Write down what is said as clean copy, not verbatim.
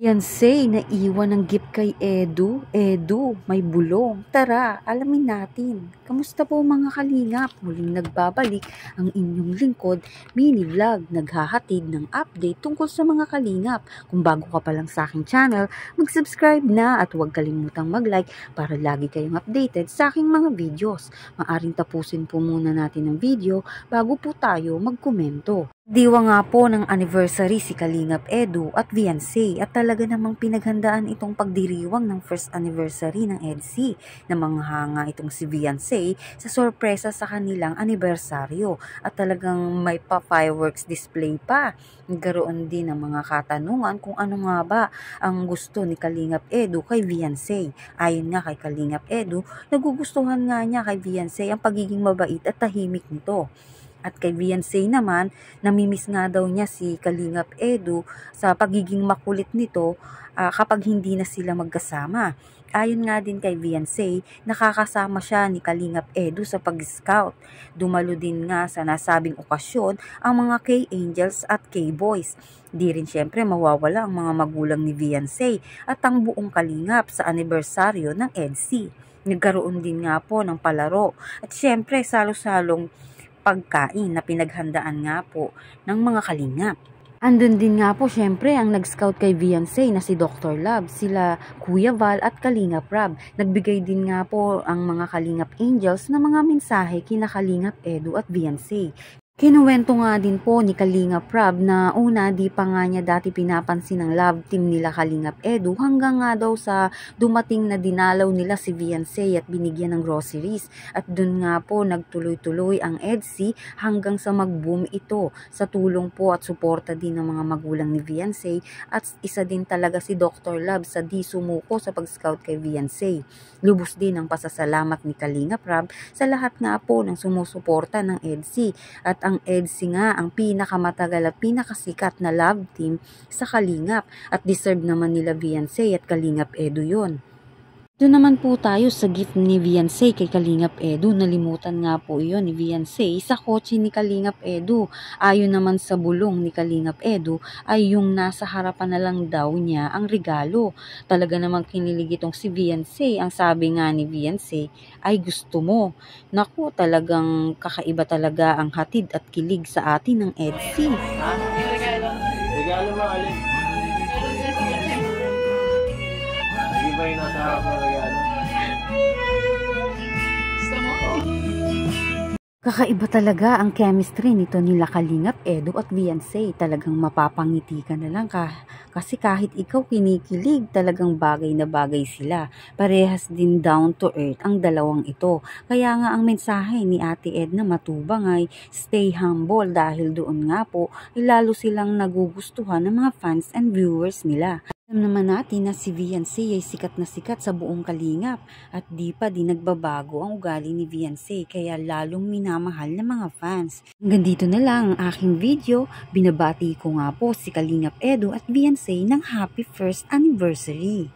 Fiancé naiwan ng gift kay Edu. Edu, may bulong. Tara, alamin natin. Kamusta po mga kalingap? Muling nagbabalik ang inyong lingkod, mini vlog, naghahatid ng update tungkol sa mga kalingap. Kung bago ka pa lang sa aking channel, mag-subscribe na at huwag kalimutang mag-like para lagi kayong updated sa aking mga videos. Maaring tapusin po muna natin ang video bago po tayo magkomento. Diwa nga po ng anniversary si Kalingap Edu at Fiancé at talaga namang pinaghandaan itong pagdiriwang ng first anniversary ng EDC na manghanga itong si Fiancé sa sorpresa sa kanilang anibersaryo at talagang may pa fireworks display pa. Nagkaroon din ng mga katanungan kung ano nga ba ang gusto ni Kalingap Edu kay Fiancé. Ayon nga kay Kalingap Edu, nagugustuhan nga niya kay Fiancé ang pagiging mabait at tahimik nito. At kay Fiancé naman, namimiss nga daw niya si Kalingap Edu sa pagiging makulit nito kapag hindi na sila magkasama. Ayon nga din kay Fiancé, nakakasama siya ni Kalingap Edu sa pag-scout. Dumalo din nga sa nasabing okasyon ang mga K-Angels at K-Boys. Di rin syempre mawawala ang mga magulang ni Fiancé at ang buong Kalingap sa anibersaryo ng EDC. Nagkaroon din nga po ng palaro at syempre salo-salong pagkain na pinaghandaan nga po ng mga kalingap. Andun din nga po syempre ang nag-scout kay Fiancé na si Dr. Love, sila Kuya Val at Kalingap Rob. Nagbigay din nga po ang mga Kalingap Angels na mga mensahe kina Kalingap Edu at Fiancé. Kinuwento nga din po ni Kalingap Rob na una di pa nga niya dati pinapansin ang love team nila Kalingap Edu hanggang nga daw sa dumating na dinalaw nila si Fiancé at binigyan ng groceries. At dun nga po nagtuloy-tuloy ang EDC hanggang sa mag-boom ito sa tulong po at suporta din ng mga magulang ni Fiancé at isa din talaga si Dr. Love sa di sumuko sa pag-scout kay Fiancé. Lubos din ang pasasalamat ni Kalingap Rob sa lahat nga po ng sumusuporta ng EDC at ang EDC nga ang pinakamatagal at pinakasikat na love team sa Kalingap at deserve naman nila Fiancé at Kalingap Edu yun. Doon naman po tayo sa gift ni Fiancé kay Kalingap Edu. Nalimutan nga po iyon ni Fiancé sa kotse ni Kalingap Edu. Ayon naman sa bulong ni Kalingap Edu ay yung nasa harapan na lang daw niya ang regalo. Talaga namang kinilig itong si Fiancé. Ang sabi nga ni Fiancé ay gusto mo. Naku, talagang kakaiba talaga ang hatid at kilig sa atin ng EDC. Regalo mo, alin? Hindi ba yung nasa harap ng regalo? Gusto mo? Kakaiba talaga ang chemistry nito nila Kalingap Edu at Fiancé. Talagang mapapangiti ka na lang kasi kahit ikaw kinikilig, talagang bagay na bagay sila. Parehas din down to earth ang dalawang ito. Kaya nga ang mensahe ni Ate Edna Matubang ay stay humble dahil doon nga po lalo silang nagugustuhan ng mga fans and viewers nila. Alam naman natin na si Fiancé ay sikat na sikat sa buong Kalingap at di pa din nagbabago ang ugali ni Fiancé kaya lalong minamahal ng mga fans. Hanggang dito na lang ang aking video. Binabati ko nga po si Kalingap Edu at Fiancé ng happy first anniversary.